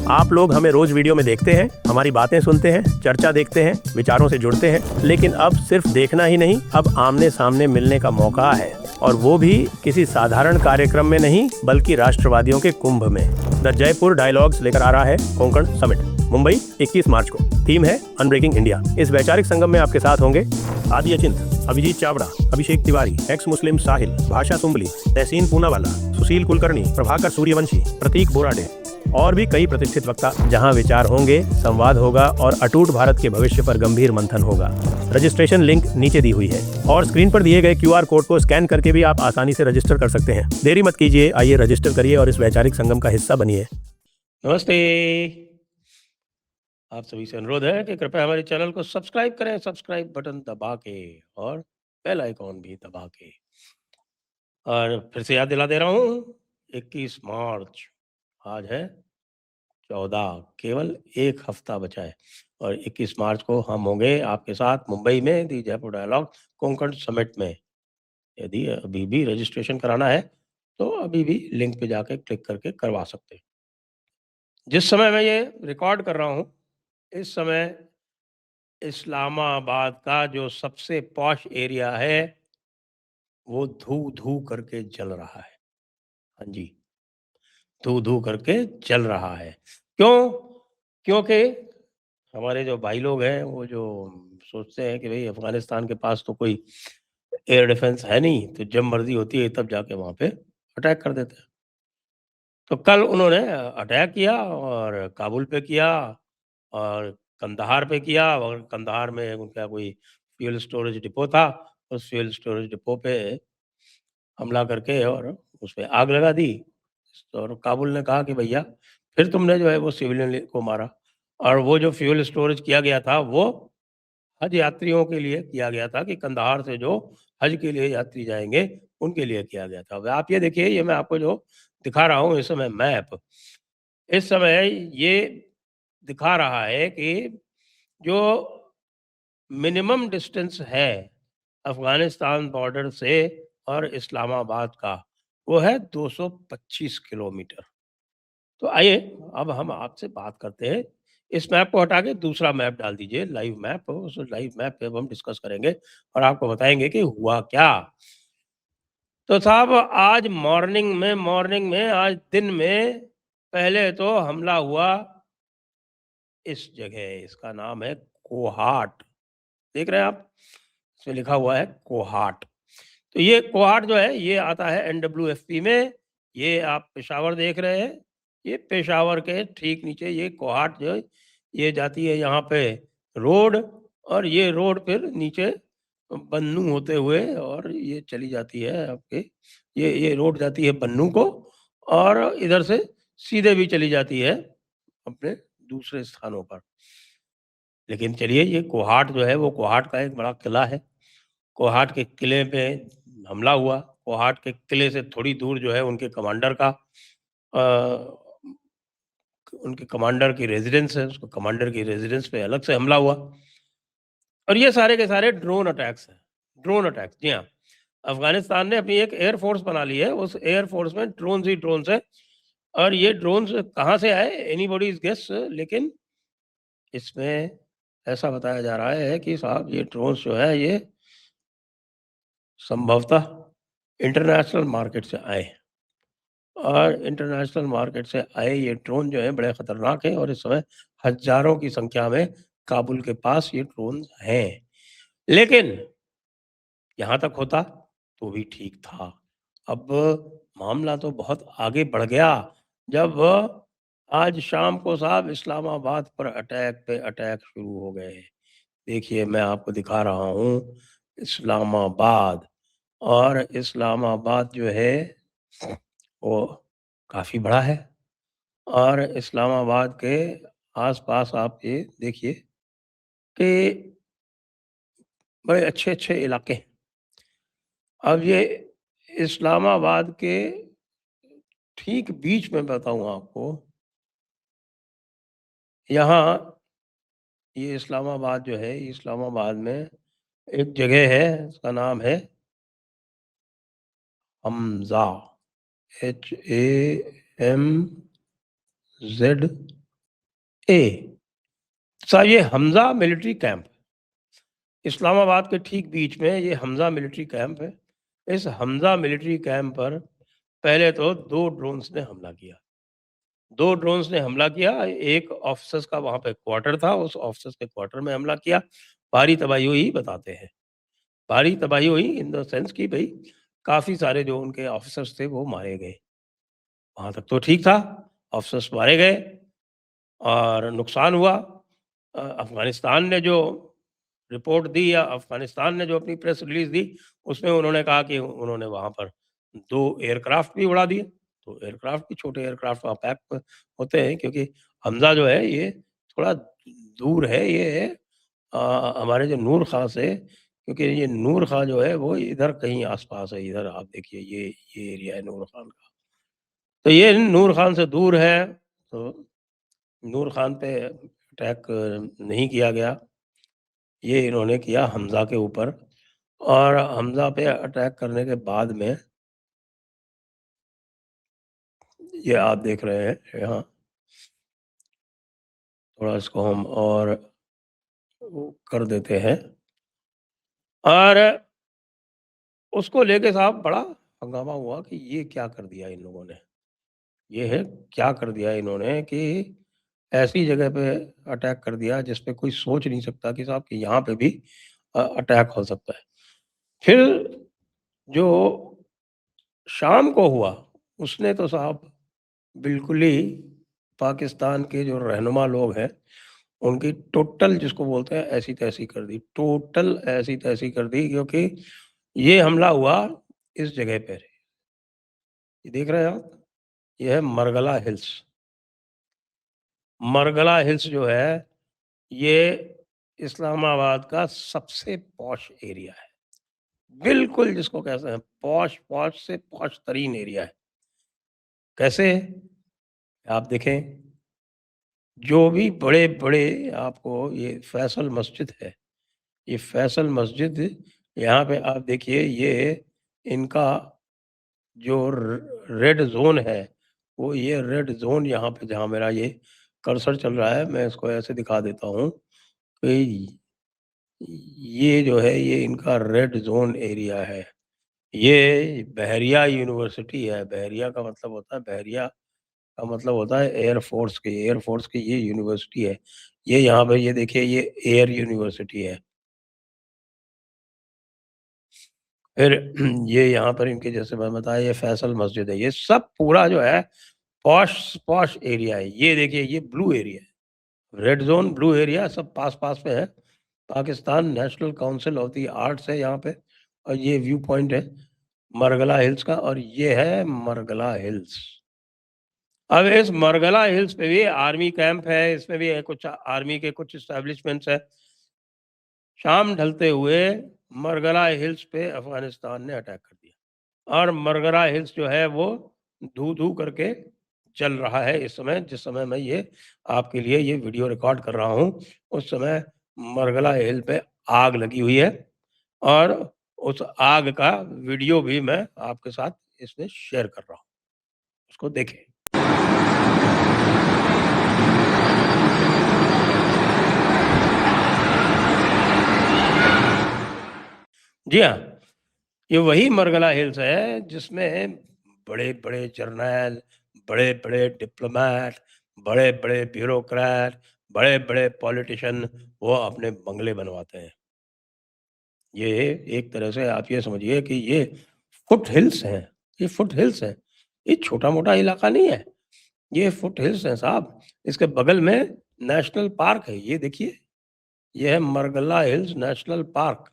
आप लोग हमें रोज वीडियो में देखते हैं, हमारी बातें सुनते हैं, चर्चा देखते हैं, विचारों से जुड़ते हैं, लेकिन अब सिर्फ देखना ही नहीं, अब आमने सामने मिलने का मौका है, और वो भी किसी साधारण कार्यक्रम में नहीं बल्कि राष्ट्रवादियों के कुंभ में। द जयपुर डायलॉग्स लेकर आ रहा है कोंकण समिट, मुंबई 21 मार्च को। थीम है अनब्रेकिंग इंडिया। इस वैचारिक संगम में आपके साथ होंगे आदि अचिंत, अभिजीत चावड़ा, अभिषेक तिवारी, एक्स मुस्लिम साहिल, भाषा सुंबली, तहसीन पूनावाला, सुशील कुलकर्णी, प्रभाकर सूर्यवंशी, प्रतीक बोराडे और भी कई प्रतिष्ठित वक्ता। जहां विचार होंगे, संवाद होगा और अटूट भारत के भविष्य पर गंभीर मंथन होगा। रजिस्ट्रेशन लिंक नीचे दी हुई है और स्क्रीन पर दिए गए QR कोड को स्कैन करके भी आप आसानी से रजिस्टर कर सकते हैं। देरी मत कीजिए, आइए रजिस्टर करिए और इस वैचारिक संगम का हिस्सा बनिए। नमस्ते, आप सभी से अनुरोध है कि कृपया हमारे चैनल को सब्सक्राइब करें, सब्सक्राइब बटन दबा के और बेल आइकॉन भी दबा के। और फिर से याद दिला दे रहा हूँ, 21 मार्च आज है 14, केवल एक हफ्ता बचा है और 21 मार्च को हम होंगे आपके साथ मुंबई में दी जयपुर डायलॉग कोंकण समिट में। यदि अभी भी रजिस्ट्रेशन कराना है तो अभी भी लिंक पे जाके क्लिक करके करवा सकते हैं। जिस समय मैं ये रिकॉर्ड कर रहा हूँ, इस समय इस्लामाबाद का जो सबसे पॉश एरिया है वो धू धू करके जल रहा है। हाँ जी, धू धू करके जल रहा है। क्यों? क्योंकि हमारे जो भाई लोग हैं वो जो सोचते हैं कि भाई अफगानिस्तान के पास तो कोई एयर डिफेंस है नहीं, तो जब मर्जी होती है तब जाके वहाँ पे अटैक कर देते हैं। तो कल उन्होंने अटैक किया और काबुल पे किया और कंधार पे किया, और कंधार में उनका कोई फ्यूल स्टोरेज डिपो था, उस फ्यूल स्टोरेज डिपो पे हमला करके और उसपे आग लगा दी। और काबुल ने कहा कि भैया फिर तुमने जो है वो सिविलियन को मारा। और वो जो फ्यूल स्टोरेज किया गया था वो हज यात्रियों के लिए किया गया था कि कंधार से जो हज के लिए यात्री जाएंगे उनके लिए किया गया था। अब आप ये देखिए, ये मैं आपको जो दिखा रहा हूँ इस समय मैप, इस समय ये दिखा रहा है कि जो मिनिमम डिस्टेंस है अफगानिस्तान बॉर्डर से और इस्लामाबाद का, वो है 225 किलोमीटर। तो आइए अब हम आपसे बात करते हैं। इस मैप को हटा के दूसरा मैप डाल दीजिए, लाइव मैप। उस लाइव मैप पे अब हम डिस्कस करेंगे और आपको बताएंगे कि हुआ क्या। तो साहब आज मॉर्निंग में आज दिन में पहले तो हमला हुआ इस जगह, इसका नाम है कोहाट। देख रहे हैं आप, इसमें लिखा हुआ है कोहाट। तो ये कोहाट जो है ये आता है NWFP में। ये आप पेशावर देख रहे हैं, ये पेशावर के ठीक नीचे ये कोहाट जो है, ये जाती है यहाँ पे रोड, और ये रोड फिर नीचे बन्नू होते हुए और ये चली जाती है आपके, ये रोड जाती है बन्नू को, और इधर से सीधे भी चली जाती है अपने दूसरे स्थानों पर। लेकिन चलिए, ये कोहाट जो है वो कोहाट का एक बड़ा किला है। कोहाट के किले पे हमला हुआ। कोहाट के किले से थोड़ी दूर जो है उनके कमांडर की रेजिडेंस है, उसको कमांडर की रेजिडेंस पे अलग से हमला हुआ। और ये सारे के सारे ड्रोन अटैक्स हैं। ड्रोन अटैक्स, जी हाँ। अफगानिस्तान ने अपनी एक एयर फोर्स बना ली है, उस एयर फोर्स में ड्रोन ही ड्रोन है। और ये ड्रोन कहाँ से आए, एनीबॉडी इज गेस, लेकिन इसमें ऐसा बताया जा रहा है कि साहब ये ड्रोन्स जो है ये संभवतः इंटरनेशनल मार्केट से आए हैं। और इंटरनेशनल मार्केट से आए ये ड्रोन जो है बड़े खतरनाक हैं और इस समय हजारों की संख्या में काबुल के पास ये ड्रोन हैं। लेकिन यहाँ तक होता तो भी ठीक था। अब मामला तो बहुत आगे बढ़ गया जब आज शाम को साहब इस्लामाबाद पर अटैक पे अटैक शुरू हो गए। देखिए मैं आपको दिखा रहा हूँ इस्लामाबाद, और इस्लामाबाद जो है वो काफ़ी बड़ा है। और इस्लामाबाद के आस-पास आप ये देखिए कि बड़े अच्छे-अच्छे इलाके हैं। अब ये इस्लामाबाद के ठीक बीच में बताऊँ आपको, यहाँ ये इस्लामाबाद जो है, इस्लामाबाद में एक जगह है, उसका नाम है हमज़ा, HAMZ ए साहब ये हमज़ा मिलिट्री कैंप, इस्लामाबाद के ठीक बीच में ये हमज़ा मिलिट्री कैंप है। इस हमज़ा मिलिट्री कैंप पर पहले तो 2 ड्रोन्स ने हमला किया। 2 ड्रोन्स ने हमला किया, एक ऑफ़िसर्स का वहाँ पे क्वार्टर था, उस ऑफ़िसर्स के क्वार्टर में हमला किया। भारी तबाही हुई बताते हैं। भारी तबाही हुई इन द सेंस कि भई काफ़ी सारे जो उनके ऑफ़िसर्स थे वो मारे गए। वहाँ तक तो ठीक था, ऑफ़िसर्स मारे गए और नुकसान हुआ। अफ़गानिस्तान ने जो रिपोर्ट दी या अफ़गानिस्तान ने जो अपनी प्रेस रिलीज़ दी, उसमें उन्होंने कहा कि उन्होंने वहाँ पर 2 एयरक्राफ़्ट भी उड़ा दिए। तो एयरक्राफ़्ट भी छोटे एयरक्राफ़्ट वहाँ पैक होते हैं क्योंकि हमज़ा जो है ये थोड़ा दूर है, ये हमारे जो नूर ख़ां से, क्योंकि ये नूर ख़ां जो है वो इधर कहीं आस-पास है, इधर आप देखिए ये एरिया है नूर ख़ान का। तो ये नूर ख़ान से दूर है, तो नूर ख़ान पे अटैक नहीं किया गया। ये इन्होंने किया हमज़ा के ऊपर और हमज़ा पे अटैक करने के बाद में ये आप देख रहे हैं यहाँ, थोड़ा इसको हम और वो कर देते हैं और उसको लेके साहब बड़ा हंगामा हुआ कि ये क्या कर दिया इन लोगों ने। ये है क्या कर दिया इन्होंने कि ऐसी जगह पे अटैक कर दिया जिस पे कोई सोच नहीं सकता कि साहब कि यहाँ पे भी अटैक हो सकता है। फिर जो शाम को हुआ, उसने तो साहब बिल्कुल ही पाकिस्तान के जो रहनुमा लोग हैं, उनकी टोटल जिसको बोलते हैं ऐसी-तैसी कर दी। टोटल ऐसी-तैसी कर दी क्योंकि ये हमला हुआ इस जगह पे। ये देख रहे हैं आप? ये है मरगला हिल्स। मरगला हिल्स जो है, ये इस्लामाबाद का सबसे पॉश एरिया है। बिल्कुल जिसको कहते हैं पॉश, पॉश से पॉश तरीन एरिया है। कैसे? आप देखें, जो भी बड़े-बड़े आपको ये फैसल मस्जिद है, ये फैसल मस्जिद यहाँ पे आप देखिए ये इनका जो रेड ज़ोन है, वो ये रेड ज़ोन यहाँ पे जहाँ मेरा ये कर्सर चल रहा है, मैं इसको ऐसे दिखा देता हूँ कि ये जो है ये इनका रेड ज़ोन एरिया है। ये बहरिया यूनिवर्सिटी है, बहरिया का मतलब होता है बहरिया का मतलब होता है एयर फ़ोर्स की ये यूनिवर्सिटी है। ये यहाँ पे ये देखिए ये एयर यूनिवर्सिटी है। फिर ये यहाँ पर इनके जैसे मैं बताया ये फैसल मस्जिद है। ये सब पूरा जो है पॉश पॉश एरिया है। ये देखिए ये ब्लू एरिया है। रेड ज़ोन, ब्लू एरिया सब पास-पास में है। Pakistan national council of the arts है यहाँ पे और ये व्यू पॉइंट है मरगला हिल्स का और ये है मरगला हिल्स। अब इस मरगला हिल्स पे भी आर्मी कैंप है, इसमें भी है कुछ आर्मी के कुछ एस्टेब्लिशमेंट्स हैं। शाम ढलते हुए मरगला हिल्स पे अफ़गानिस्तान ने अटैक कर दिया और मरगला हिल्स जो है वो धू-धू करके जल रहा है इस समय, जिस समय मैं ये आपके लिए ये वीडियो रिकॉर्ड कर रहा हूँ, उस समय मरगला हिल पे आग लगी हुई है और उस आग का वीडियो भी मैं आपके साथ इसमें शेयर कर रहा हूँ। उसको देखें। जी हाँ, ये वही मरगला हिल्स है जिसमें बड़े-बड़े जर्नैल, बड़े-बड़े डिप्लोमैट, बड़े-बड़े ब्यूरोक्रेट, बड़े-बड़े पॉलिटिशियन वो अपने बंगले बनवाते हैं। ये एक तरह से आप ये समझिए कि ये फुट हिल्स हैं, ये फुट हिल्स हैं। ये छोटा-मोटा इलाका नहीं है, ये फुट हिल्स हैं साहब। इसके बगल में नेशनल पार्क है, ये देखिए, ये है मरगला हिल्स नेशनल पार्क।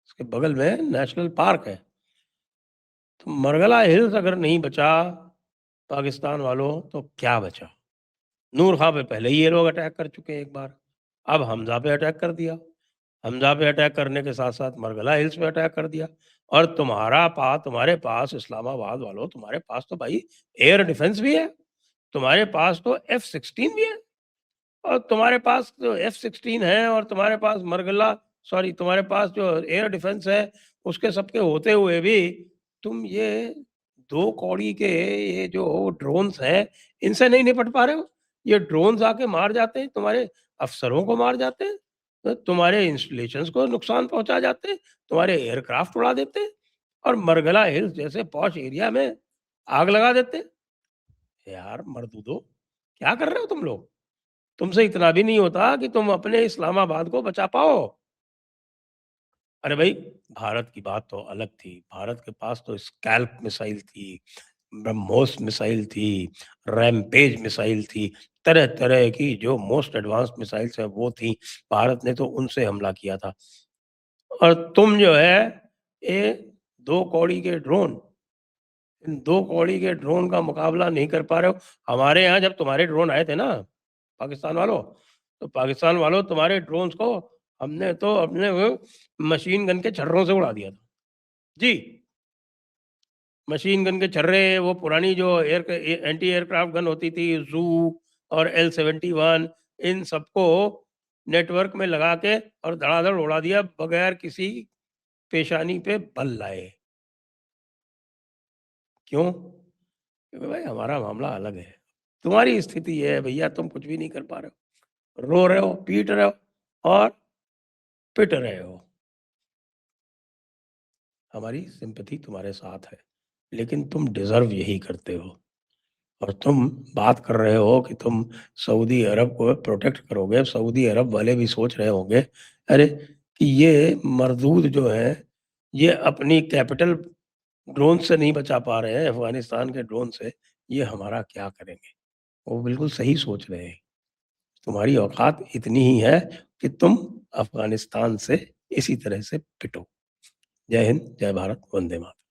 इसके बगल में नेशनल पार्क है। तो मरगला हिल्स अगर नहीं बचा पाकिस्तान वालों तो क्या बचा? नूर ख़ां पे पहले ही ये लोग अटैक कर चुके हैं एक बार। अब हमज़ा पे अटैक कर दिया। हमज़ा पे अटैक करने के साथ-साथ मरगला हिल्स पे अटैक कर दिया और तुम्हारे पास इस्लामाबाद वालों तुम्हारे पास तो भाई एयर डिफेंस भी है। तुम्हारे पास तो F-16 भी है और तुम्हारे पास जो F-16 है और तुम्हारे पास तुम्हारे पास जो एयर डिफेंस है, उसके सबके होते हुए भी तुम ये 2 कौड़ी के ये जो ड्रोन्स हैं, इनसे नहीं निपट पा रहे हो। ये ड्रोन्स आके मार जाते हैं, तुम्हारे अफ़सरों को मार जाते हैं, तुम्हारे इंस्टॉलेशंस को नुकसान पहुँचा जाते हैं, तुम्हारे एयरक्राफ्ट उड़ा देते हैं और मरगला हिल्स जैसे पॉश एरिया में आग लगा देते हैं। यार मर्दूदों, क्या कर रहे हो तुम लोग? तुमसे इतना भी नहीं होता कि तुम अपने इस्लामाबाद को बचा पाओ। अरे भाई, भारत की बात तो अलग थी। भारत के पास तो स्कैल्प मिसाइल थी, ब्रह्मोस मिसाइल थी, रैमपेज मिसाइल थी, तरह-तरह की जो मोस्ट एडवांस्ड मिसाइल्स हैं वो थी। भारत ने तो उनसे हमला किया था। और तुम जो है, ये 2 कौड़ी के ड्रोन, इन 2 कौड़ी के ड्रोन का मुकाबला नहीं कर पा रहे हो। हमारे यहाँ जब तुम्हारे ड्रोन आए थे ना, पाकिस्तान वालों, तो पाकिस्तान वालों तुम्हारे ड्रोन्स को हमने तो अपने वो मशीन गन के छर्रों से उड़ा दिया था। जी, मशीन गन के छर्रे, वो पुरानी जो एंटी एयरक्राफ्ट गन होती थी, ज़ू और L-71, इन सबको नेटवर्क में लगा के और धड़ाधड़ उड़ा दिया बगैर किसी पेशानी पे बल लाए। क्यों? क्योंकि भाई हमारा मामला अलग है। तुम्हारी स्थिति ये है भैया, तुम कुछ भी नहीं कर पा रहे हो। रो रहे हो, पीट रहे हो और पिट रहे हो। हमारी सिंपैथी तुम्हारे साथ है, लेकिन तुम डिज़र्व यही करते हो। और तुम बात कर रहे हो कि तुम सऊदी अरब को प्रोटेक्ट करोगे, सऊदी अरब वाले भी सोच रहे होंगे, अरे! कि ये मरदूद जो हैं, ये अपनी कैपिटल ड्रोन से नहीं बचा पा रहे हैं, अफ़गानिस्तान के ड्रोन से, ये हमारा क्या करेंगे? वो बिल्कुल सही सोच रहे हैं। तुम्हारी औकात इतनी ही है कि तुम अफ़गानिस्तान से इसी तरह से पिटो। जय हिंद, जय भारत, वंदे मातरम।